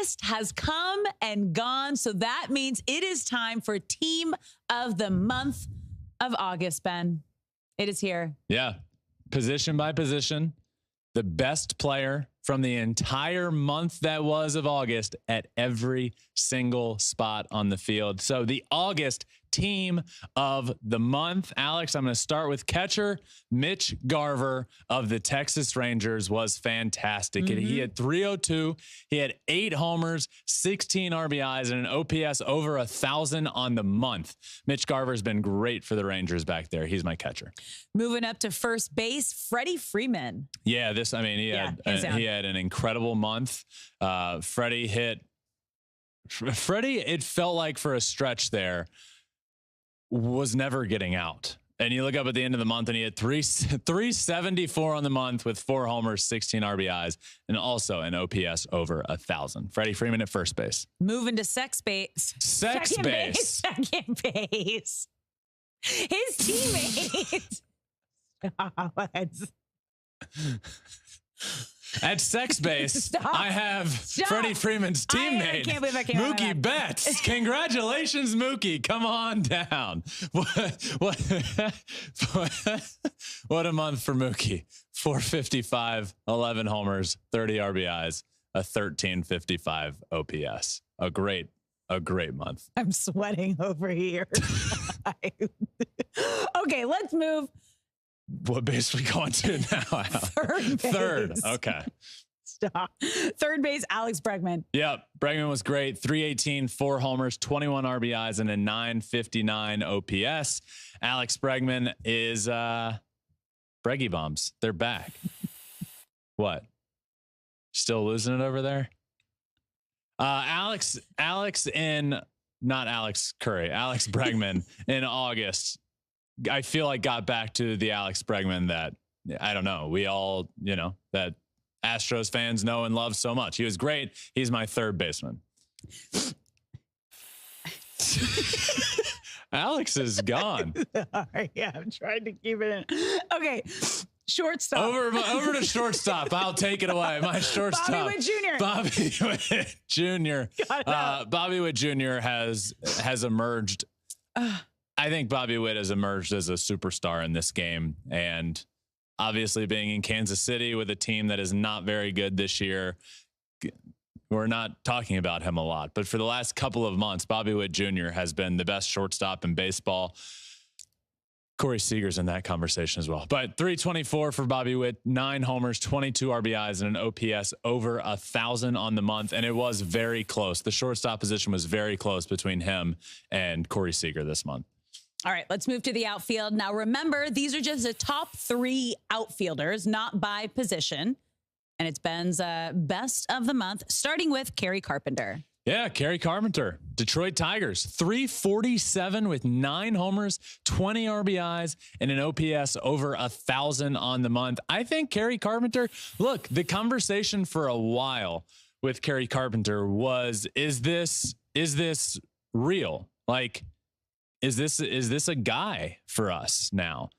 August has come and gone, so that means it is time for Team of the Month of August, Ben. It is here. Yeah. Position by position, the best player from the entire month that was of August at every single spot on the field. So the August Team of the Month. Alex, I'm going to start with catcher. Mitch Garver of the Texas Rangers was fantastic. He had 302. He had 8 homers, 16 RBIs, and an OPS over 1,000 on the month. Mitch Garver's been great for the Rangers back there. He's my catcher. Moving up to first base, Freddie Freeman. Yeah, he had an incredible month. Freddie, it felt like for a stretch there, was never getting out. And you look up at the end of the month and he had 374 on the month with 4 homers, 16 RBIs, and also an OPS over 1,000. Freddie Freeman at first base. Moving to second base. Second base. His teammate. At sex base, I have Freddie Freeman's teammate, I can't believe I came Mookie Betts. Congratulations, Mookie. Come on down. What a month for Mookie. 455, 11 homers, 30 RBIs, a 1355 OPS. A great month. I'm sweating over here. Okay, let's move. What base are we going to now? Third. Okay. Stop. Third base, Alex Bregman. Yep. Bregman was great. 318, 4 homers, 21 RBIs, and a 959 OPS. Alex Bregman is Breggy Bombs. They're back. What? Still losing it over there? Alex Bregman in August, I feel like got back to the Alex Bregman that, I don't know, we all, that Astros fans know and love so much. He was great. He's my third baseman. Alex is gone. Sorry, yeah, I'm trying to keep it in. Okay, shortstop. Over to shortstop. I'll take it away. My shortstop. Bobby Witt Jr. Bobby Witt Jr. has emerged. I think Bobby Witt has emerged as a superstar in this game. And obviously being in Kansas City with a team that is not very good this year, we're not talking about him a lot. But for the last couple of months, Bobby Witt Jr. has been the best shortstop in baseball. Corey Seager's in that conversation as well. But 324 for Bobby Witt, 9 homers, 22 RBIs, and an OPS over 1,000 on the month. And it was very close. The shortstop position was very close between him and Corey Seager this month. All right, let's move to the outfield. Now, remember, these are just the top 3 outfielders, not by position. And it's Ben's best of the month, starting with Kerry Carpenter. Yeah, Kerry Carpenter, Detroit Tigers, 347 with 9 homers, 20 RBIs, and an OPS over 1,000 on the month. I think Kerry Carpenter, look, the conversation for a while with Kerry Carpenter was, is this real? Like, is this a guy for us now?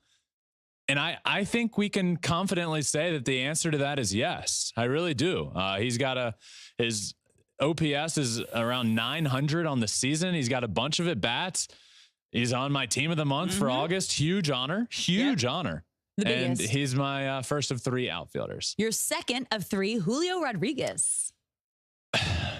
And I think we can confidently say that the answer to that is yes. I really do. He's got his OPS is around 900 on the season. He's got a bunch of at-bats. He's on my team of the month for August. Huge honor. honor. And he's my first of 3 outfielders. Your second of 3, Julio Rodriguez.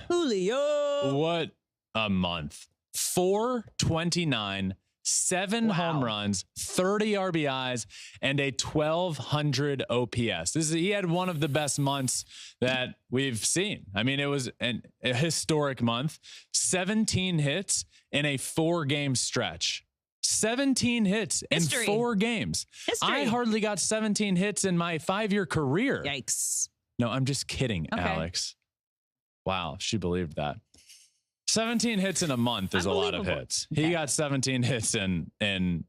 Julio. What a month. 429, 7 home runs, 30 RBIs, and a 1,200 OPS. He had one of the best months that we've seen. I mean, it was a historic month. 17 hits in a 4-game stretch. 17 hits in 4 games. I hardly got 17 hits in my 5-year career. Yikes. No, I'm just kidding, Alex. Wow, she believed that. 17 hits in a month is a lot of hits. He got 17 hits in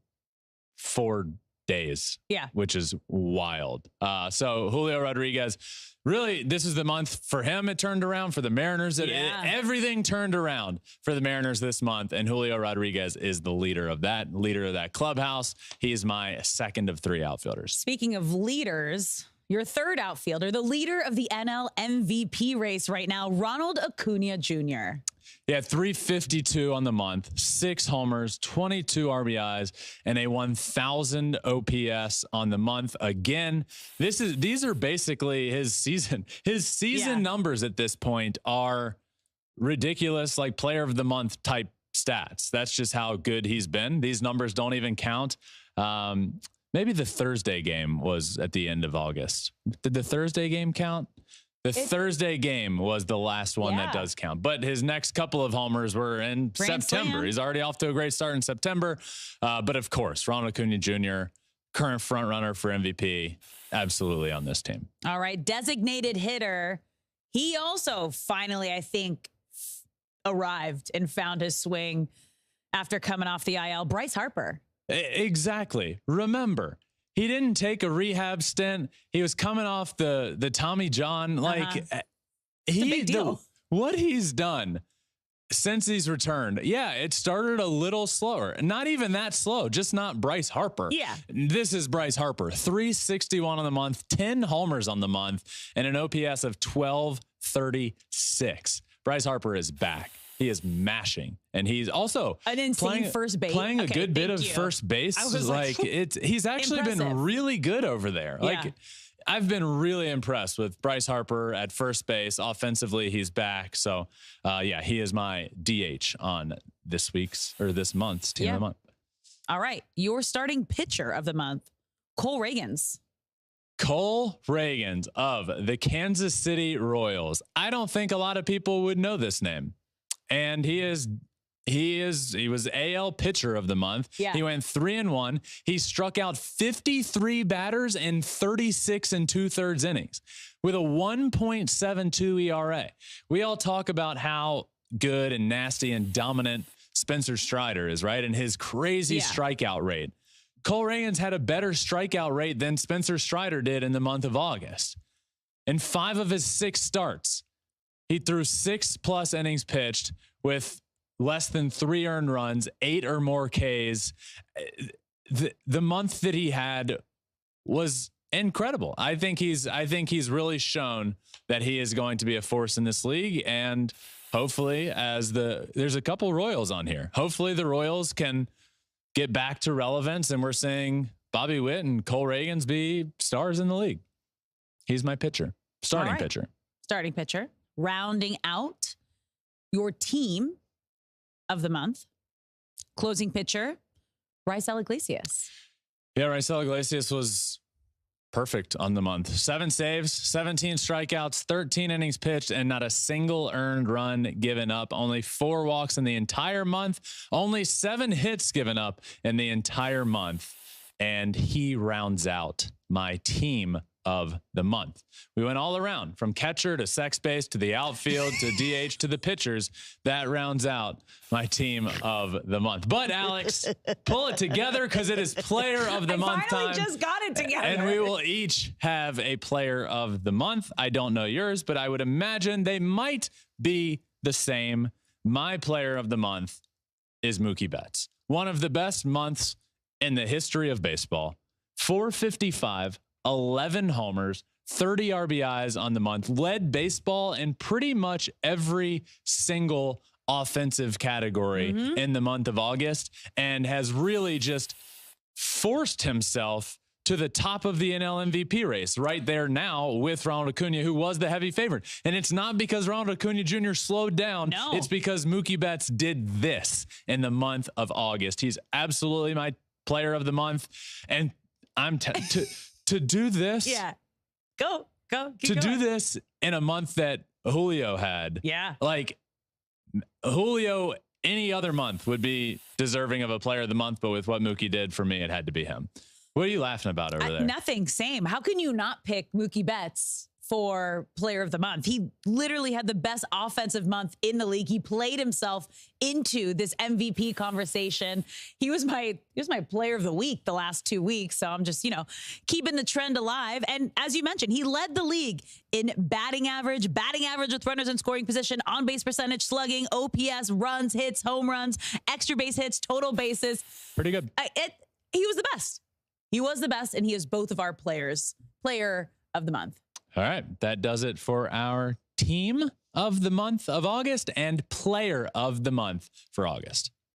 4 days. Yeah. Which is wild. So Julio Rodriguez, really, this is the month for him. It turned around for the Mariners. Everything turned around for the Mariners this month. And Julio Rodriguez is the leader of that clubhouse. He is my second of 3 outfielders. Speaking of leaders, Your third outfielder, the leader of the NL MVP race right now, Ronald Acuña Jr. Yeah, 352 on the month, 6 homers, 22 RBIs, and a 1,000 OPS on the month. Again, these are basically his season. His season numbers at this point are ridiculous, like player of the month type stats. That's just how good he's been. These numbers don't even count. Maybe the Thursday game was at the end of August. Did the Thursday game count? The Thursday game was the last one that does count. But his next couple of homers were in September. Slam. He's already off to a great start in September. But of course, Ronald Acuña Jr., current front runner for MVP, absolutely on this team. All right, designated hitter. He also finally, I think, arrived and found his swing after coming off the IL. Bryce Harper. Exactly. Remember, he didn't take a rehab stint. He was coming off the Tommy John. Like it's a big deal. What he's done since he's returned. Yeah, it started a little slower. Not even that slow, just not Bryce Harper. Yeah. This is Bryce Harper. 361 on the month, 10 homers on the month, and an OPS of 1236. Bryce Harper is back. He is mashing, and he's also an insane first base, playing a good bit of first base. I was like he's actually been really good over there. Like I've been really impressed with Bryce Harper at first base. Offensively, he's back. So he is my DH on this month's team of the month. All right, your starting pitcher of the month, Cole Ragans. Cole Ragans of the Kansas City Royals. I don't think a lot of people would know this name. And he was AL pitcher of the month. Yeah. He went 3-1. He struck out 53 batters in 36 2/3 innings with a 1.72 ERA. We all talk about how good and nasty and dominant Spencer Strider is, right? And his crazy strikeout rate. Cole Ragans had a better strikeout rate than Spencer Strider did in the month of August. In 5 of his 6 starts, he threw 6+ innings pitched with less than 3 earned runs, 8 or more Ks. The month that he had was incredible. I think he's really shown that he is going to be a force in this league. And hopefully, there's a couple Royals on here. Hopefully the Royals can get back to relevance, and we're seeing Bobby Witt and Cole Ragans be stars in the league. He's my pitcher, starting pitcher. Starting pitcher. Rounding out your team of the month, closing pitcher, Raisel Iglesias. Yeah, Raisel Iglesias was perfect on the month. 7 saves, 17 strikeouts, 13 innings pitched, and not a single earned run given up. Only 4 walks in the entire month. Only 7 hits given up in the entire month. And he rounds out my team of the month. We went all around from catcher to sex base to the outfield to DH to the pitchers. That rounds out my team of the month. But Alex, pull it together because it is player of the month time. I finally just got it together. And we will each have a player of the month. I don't know yours, but I would imagine they might be the same. My player of the month is Mookie Betts. One of the best months in the history of baseball. 455, 11 homers, 30 RBIs on the month, led baseball in pretty much every single offensive category in the month of August, and has really just forced himself to the top of the NL MVP race right there now with Ronald Acuña, who was the heavy favorite. And it's not because Ronald Acuña Jr. slowed down. No. It's because Mookie Betts did this in the month of August. He's absolutely my player of the month. And I'm to do this. Yeah. Go. Do this in a month that Julio had. Yeah. Like Julio, any other month would be deserving of a player of the month, but with what Mookie did for me, it had to be him. What are you laughing about over there? Nothing. Same. How can you not pick Mookie Betts for player of the month? He literally had the best offensive month in the league. He played himself into this MVP conversation. He was my player of the week the last 2 weeks. So I'm just, keeping the trend alive. And as you mentioned, he led the league in batting average with runners in scoring position, on base percentage, slugging, OPS, runs, hits, home runs, extra base hits, total bases. Pretty good. He was the best. He was the best, and he is both of our player of the month. All right. That does it for our team of the month of August and player of the month for August.